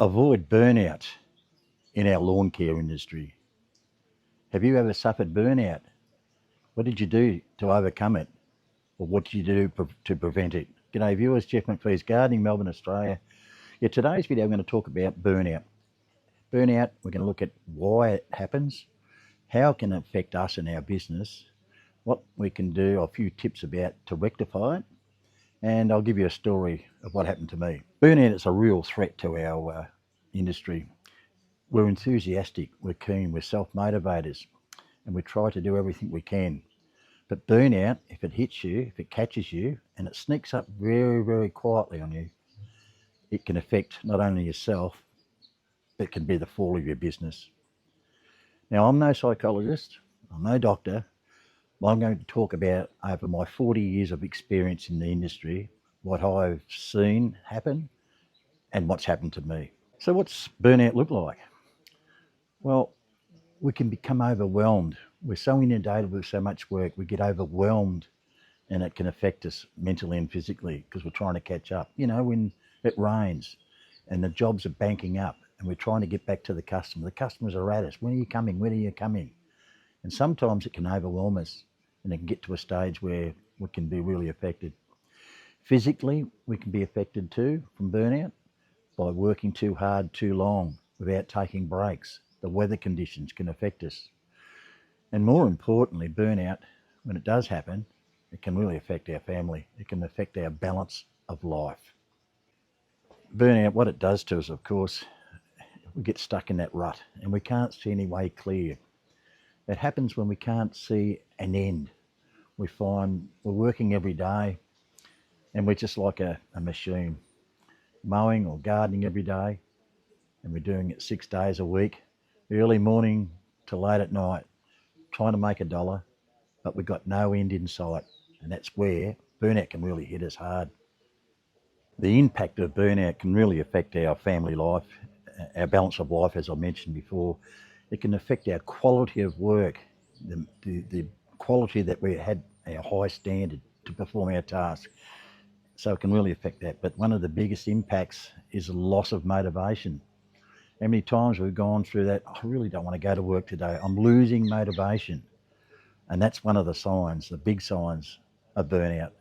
Avoid burnout in our lawn care industry. Have you ever suffered burnout? What did you do to overcome it? Or what did you do to prevent it? G'day viewers, Jeff McPhee's Gardening, Melbourne, Australia. Today's video I'm going to talk about burnout. Burnout, we're going to look at why it happens, how it can affect us and our business, what we can do, a few tips about to rectify it, and I'll give you a story of what happened to me. Burnout is a real threat to our industry. We're enthusiastic, we're keen, we're self-motivators, and we try to do everything we can. But burnout, if it hits you, if it catches you, and it sneaks up very, very quietly on you, it can affect not only yourself, but it can be the fall of your business. Now, I'm no psychologist, I'm no doctor, but I'm going to talk about over my 40 years of experience in the industry, what I've seen happen and what's happened to me. So what's burnout look like? Well, we can become overwhelmed. We're so inundated with so much work, we get overwhelmed, and it can affect us mentally and physically because we're trying to catch up. You know, when it rains and the jobs are banking up and we're trying to get back to the customers are at us. When are you coming? When are you coming? And sometimes it can overwhelm us and it can get to a stage where we can be really affected. Physically, we can be affected too from burnout by working too hard, too long, without taking breaks. The weather conditions can affect us. And more importantly, burnout, when it does happen, it can really affect our family. It can affect our balance of life. Burnout, what it does to us, of course, we get stuck in that rut and we can't see any way clear. It happens when we can't see an end. We find we're working every day and we're just like a machine, mowing or gardening every day, and we're doing it 6 days a week, early morning to late at night, trying to make a dollar, but we've got no end in sight. And that's where burnout can really hit us hard. The impact of burnout can really affect our family life, our balance of life, as I mentioned before. It can affect our quality of work, the quality that we had, our high standard to perform our task. So it can really affect that. But one of the biggest impacts is a loss of motivation. How many times we've gone through that? I really don't want to go to work today. I'm losing motivation. And that's one of the signs, the big signs of burnout.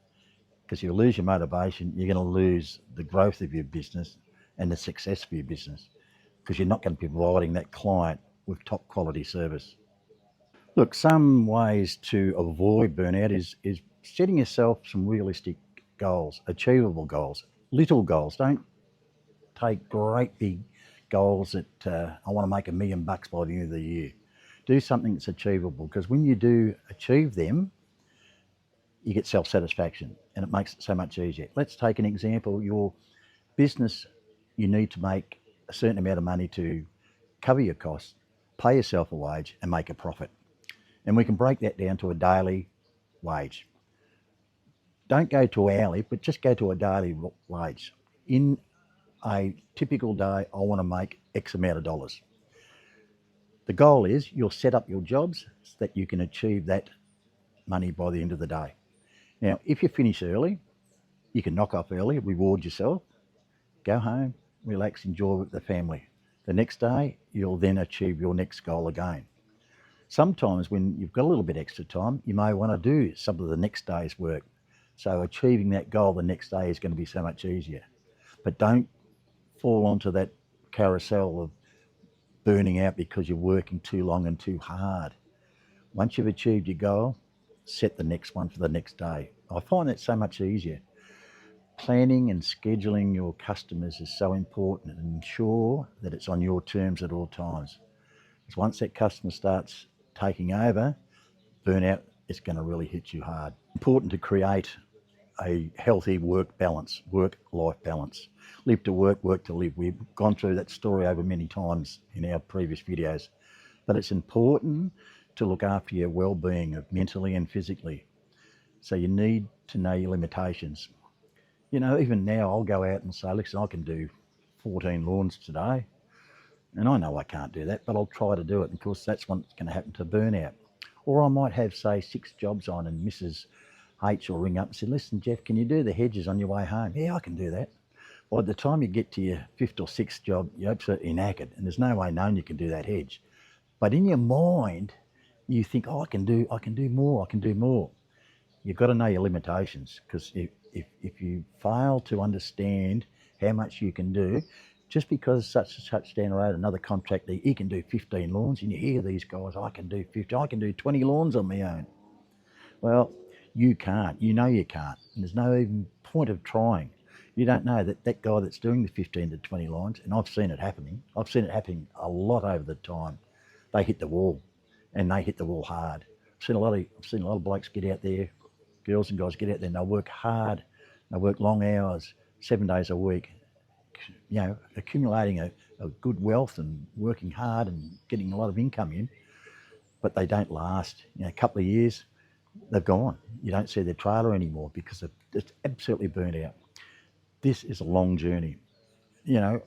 Because you lose your motivation, you're going to lose the growth of your business and the success of your business, because you're not going to be providing that client with top quality service. Look, some ways to avoid burnout is setting yourself some realistic goals, achievable goals, little goals. Don't take great big goals that I want to make $1 million by the end of the year. Do something that's achievable, because when you do achieve them, you get self-satisfaction and it makes it so much easier. Let's take an example. Your business, you need to make a certain amount of money to cover your costs, pay yourself a wage and make a profit. And we can break that down to a daily wage. Don't go to hourly, but just go to a daily wage. In a typical day, I want to make X amount of dollars. The goal is you'll set up your jobs so that you can achieve that money by the end of the day. Now, if you finish early, you can knock off early, reward yourself, go home, relax, enjoy with the family. The next day, you'll then achieve your next goal again. Sometimes when you've got a little bit extra time, you may want to do some of the next day's work. So achieving that goal the next day is going to be so much easier. But don't fall onto that carousel of burning out because you're working too long and too hard. Once you've achieved your goal, set the next one for the next day. I find that so much easier. Planning and scheduling your customers is so important, and ensure that it's on your terms at all times. Because once that customer starts taking over, burnout is going to really hit you hard. Important to create a healthy work-life balance. Live to work, work to live. We've gone through that story over many times in our previous videos. But it's important to look after your well-being of mentally and physically. So you need to know your limitations. You know, even now I'll go out and say, listen, I can do 14 lawns today. And I know I can't do that, but I'll try to do it. And of course, that's what's going to happen to burnout. Or I might have, say, 6 jobs on, and Mrs. H will ring up and say, listen, Jeff, can you do the hedges on your way home? Yeah, I can do that. By the time you get to your fifth or sixth job, you're absolutely knackered, and there's no way known you can do that hedge. But in your mind, you think, oh, I can do more, I can do more. You've got to know your limitations, because if you fail to understand how much you can do, just because such and such down the road, another contractor, he can do 15 lawns, and you hear these guys, I can do 50, I can do 20 lawns on my own. Well, you can't. You know you can't. And there's no even point of trying. You don't know that that guy that's doing the 15 to 20 lines, and I've seen it happening. I've seen it happening a lot over the time. They hit the wall, and they hit the wall hard. I've seen a lot of blokes get out there, girls and guys get out there, and they work hard. They work long hours, 7 days a week, accumulating a good wealth and working hard and getting a lot of income in, but they don't last. A couple of years, they've gone. You don't see their trailer anymore because it's absolutely burnt out. This is a long journey. I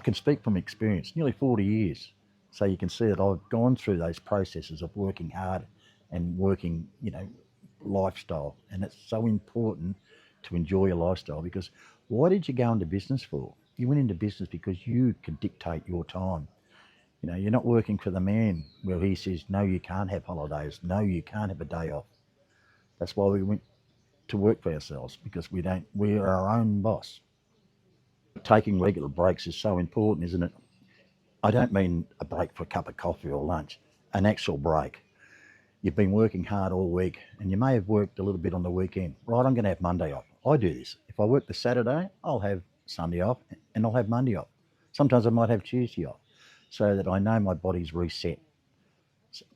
can speak from experience, nearly 40 years. So you can see that I've gone through those processes of working hard and working, lifestyle. And it's so important to enjoy your lifestyle, because why did you go into business for? You went into business because you can dictate your time. You're not working for the man where he says, no, you can't have holidays. No, you can't have a day off. That's why we went to work for ourselves, because we're our own boss. Taking regular breaks is so important, isn't it? I don't mean a break for a cup of coffee or lunch, an actual break. You've been working hard all week, and you may have worked a little bit on the weekend. Right, I'm going to have Monday off. I do this. If I work the Saturday, I'll have Sunday off, and I'll have Monday off. Sometimes I might have Tuesday off, so that I know my body's reset.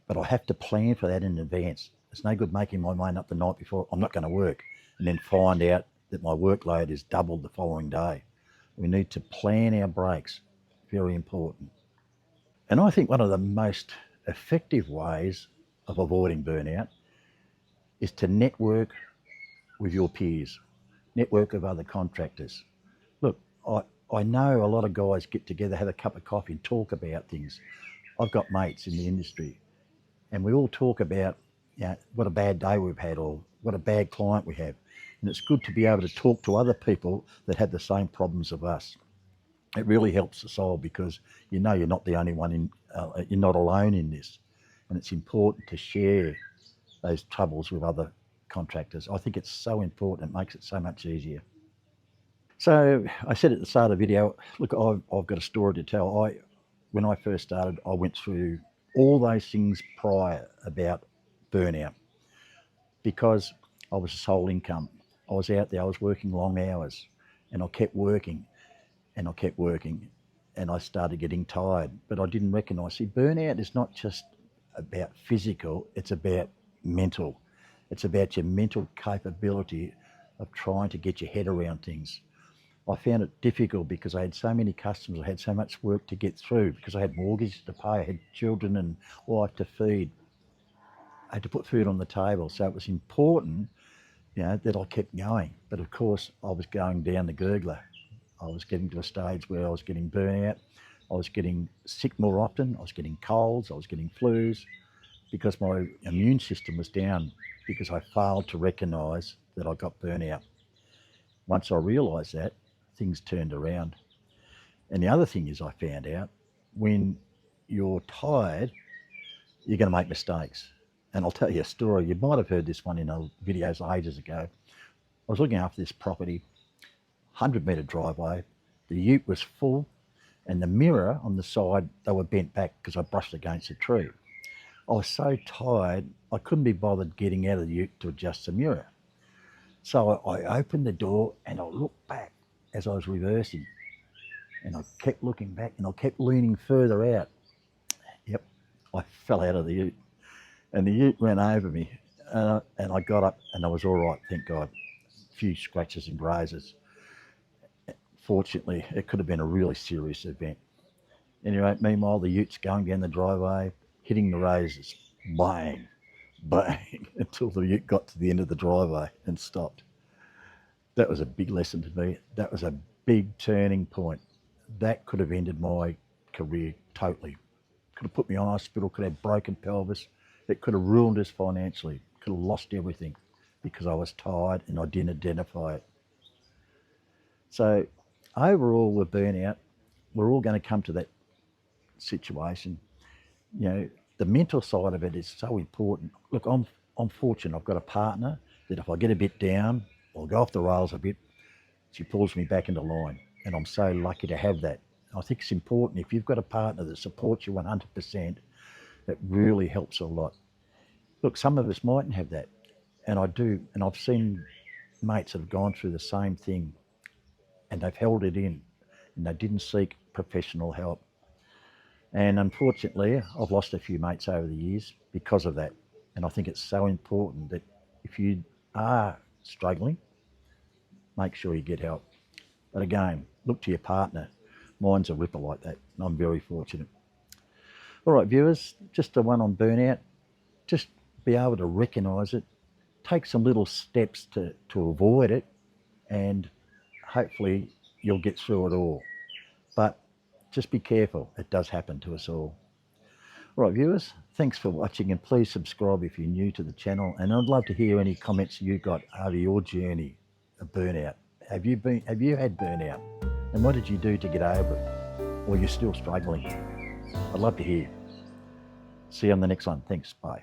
But I have to plan for that in advance. It's no good making my mind up the night before, I'm not going to work, and then find out that my workload is doubled the following day. We need to plan our breaks. Very important. And I think one of the most effective ways of avoiding burnout is to network with your peers, network with other contractors. Look, I know a lot of guys get together, have a cup of coffee and talk about things. I've got mates in the industry, and we all talk about what a bad day we've had, or what a bad client we have. And it's good to be able to talk to other people that have the same problems of us. It really helps us all, because you're not the only one you're not alone in this. And it's important to share those troubles with other contractors. I think it's so important. It makes it so much easier. So I said at the start of the video, look, I've got a story to tell. When I first started, I went through all those things prior about burnout, because I was a sole income. I was out there, I was working long hours, and I kept working and I kept working, and I started getting tired. But I didn't recognise, burnout is not just about physical, it's about mental. It's about your mental capability of trying to get your head around things. I found it difficult because I had so many customers, I had so much work to get through, because I had mortgages to pay, I had children and wife to feed. I had to put food on the table. So it was important, that I kept going. But of course, I was going down the gurgler. I was getting to a stage where I was getting burnout. I was getting sick more often. I was getting colds. I was getting flus, because my immune system was down, because I failed to recognise that I got burnout. Once I realised that, things turned around. And the other thing is, I found out, when you're tired, you're going to make mistakes. And I'll tell you a story. You might have heard this one in videos ages ago. I was looking after this property, 100-metre driveway. The ute was full, and the mirror on the side, they were bent back because I brushed against a tree. I was so tired, I couldn't be bothered getting out of the ute to adjust the mirror. So I opened the door and I looked back as I was reversing, and I kept looking back and I kept leaning further out. Yep, I fell out of the ute, and the ute ran over me, and I got up and I was all right, thank God. A few scratches and grazes. Fortunately, it could have been a really serious event. Anyway, meanwhile, the ute's going down the driveway, hitting the razors, bang, bang, until the ute got to the end of the driveway and stopped. That was a big lesson to me. That was a big turning point. That could have ended my career totally. Could have put me on hospital, could have broken pelvis. It could have ruined us financially, could have lost everything, because I was tired and I didn't identify it. So overall with burnout, we're all going to come to that situation. You know, the mental side of it is so important. Look, I'm fortunate. I've got a partner that if I get a bit down or go off the rails a bit, she pulls me back into line. And I'm so lucky to have that. I think it's important if you've got a partner that supports you 100%, that really helps a lot. Look, some of us mightn't have that. And I do. And I've seen mates that have gone through the same thing and they've held it in and they didn't seek professional help. And unfortunately, I've lost a few mates over the years because of that. And I think it's so important that if you are struggling, make sure you get help. But again, look to your partner. Mine's a ripper like that, and I'm very fortunate. All right, viewers, just the one on burnout. Just be able to recognise it, take some little steps to avoid it, and hopefully you'll get through it all. But just be careful, it does happen to us all. All right, viewers, thanks for watching, and please subscribe if you're new to the channel. And I'd love to hear any comments you got over your journey of burnout. Have you had burnout? And what did you do to get over it? Or you're still struggling? I'd love to hear. See you on the next one. Thanks. Bye.